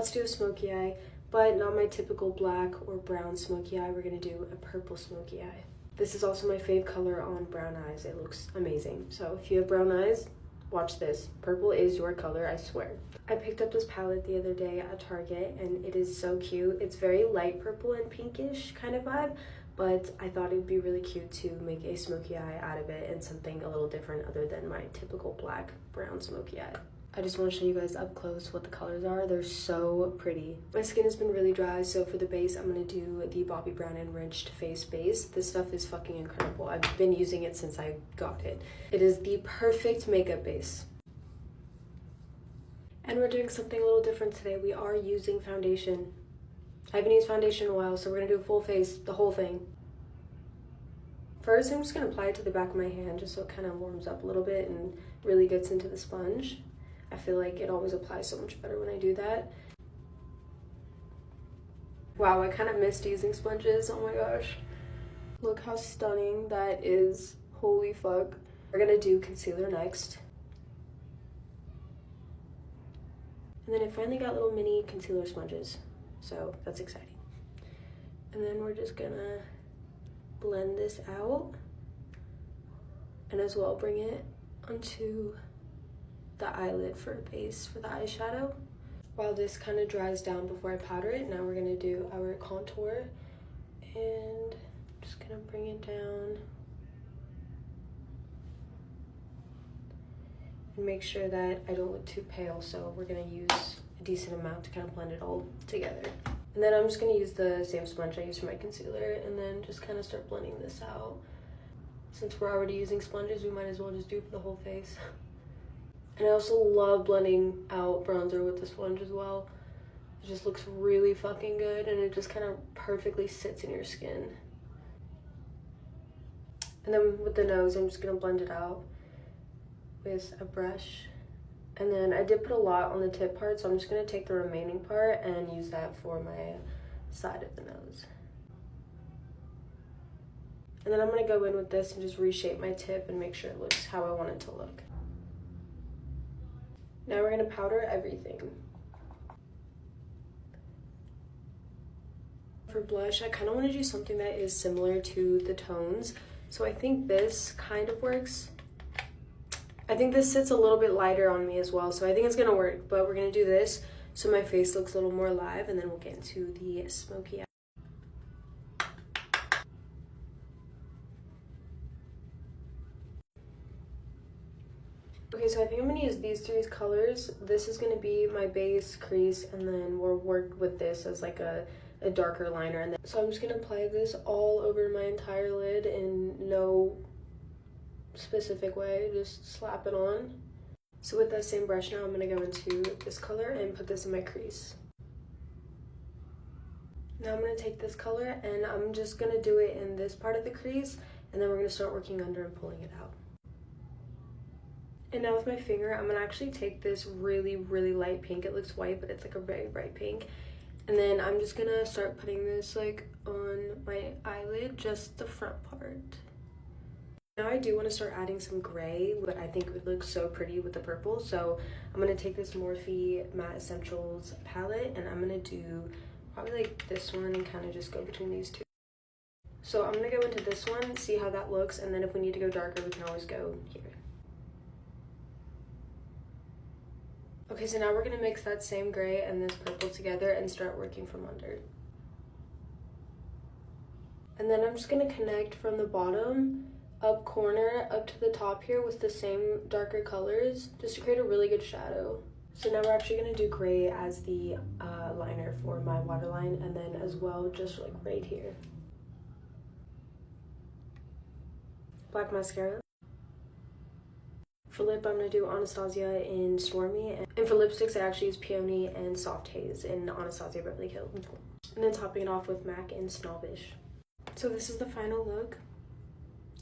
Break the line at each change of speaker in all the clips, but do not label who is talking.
Let's do a smoky eye, but not my typical black or brown smoky eye. We're gonna do a purple smoky eye. This is also my fave color on brown eyes. It looks amazing. So if you have brown eyes, watch this. Purple is your color, I swear. I picked up this palette the other day at Target and it is so cute. It's very light purple and pinkish kind of vibe, but I thought it would be really cute to make a smoky eye out of it and something a little different other than my typical black brown smoky eye. I just want to show you guys up close what the colors are. They're so pretty. My skin has been really dry, so for the base, I'm going to do the Bobbi Brown Enriched Face Base. This stuff is fucking incredible. I've been using it since I got it. It is the perfect makeup base. And we're doing something a little different today. We are using foundation. I haven't used foundation in a while, so we're going to do a full face, the whole thing. First, I'm just going to apply it to the back of my hand just so it kind of warms up a little bit and really gets into the sponge. I feel like it always applies so much better when I do that. Wow, I kind of missed using sponges. Oh my gosh. Look how stunning that is. Holy fuck. We're gonna do concealer next. And then I finally got little mini concealer sponges. So that's exciting. And then we're just gonna blend this out. And as well bring it onto the eyelid for a base for the eyeshadow. While this kind of dries down before I powder it, now we're gonna do our contour and just gonna bring it down and make sure that I don't look too pale, so we're gonna use a decent amount to kind of blend it all together. And then I'm just gonna use the same sponge I used for my concealer and then just kind of start blending this out. Since we're already using sponges, we might as well just do it for the whole face. And I also love blending out bronzer with the sponge as well. It just looks really fucking good and it just kind of perfectly sits in your skin. And then with the nose, I'm just gonna blend it out with a brush. And then I did put a lot on the tip part, so I'm just gonna take the remaining part and use that for my side of the nose. And then I'm gonna go in with this and just reshape my tip and make sure it looks how I want it to look. Now we're gonna powder everything. For blush, I kind of want to do something that is similar to the tones. So I think this kind of works. I think this sits a little bit lighter on me as well, so I think it's gonna work, but we're gonna do this so my face looks a little more alive, and then we'll get into the smoky eye. Okay, so I think I'm gonna use these three colors. This is gonna be my base, crease, and then we'll work with this as like a darker liner. And then, so I'm just gonna apply this all over my entire lid in no specific way, just slap it on. So with that same brush now, I'm gonna go into this color and put this in my crease. Now I'm gonna take this color and I'm just gonna do it in this part of the crease, and then we're gonna start working under and pulling it out. And now with my finger, I'm gonna actually take this really, really light pink. It looks white, but it's like a very bright pink. And then I'm just gonna start putting this like on my eyelid, just the front part. Now I do want to start adding some gray, but I think it would look so pretty with the purple. So I'm gonna take this Morphe Matte Essentials palette and I'm gonna do probably like this one and kind of just go between these two. So I'm gonna go into this one, see how that looks, and then if we need to go darker, we can always go here. Okay, so now we're gonna mix that same gray and this purple together and start working from under. And then I'm just gonna connect from the bottom, up corner, up to the top here with the same darker colors, just to create a really good shadow. So now we're actually gonna do gray as the liner for my waterline, and then as well, just like right here. Black mascara. For lip, I'm going to do Anastasia in Stormy. And for lipsticks, I actually use Peony and Soft Haze in Anastasia Beverly Hills. And then topping it off with MAC in Snobbish. So this is the final look.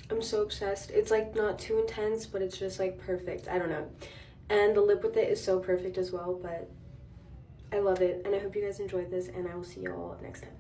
I'm so obsessed. It's like not too intense, but it's just like perfect. I don't know. And the lip with it is so perfect as well, but I love it. And I hope you guys enjoyed this, and I will see you all next time.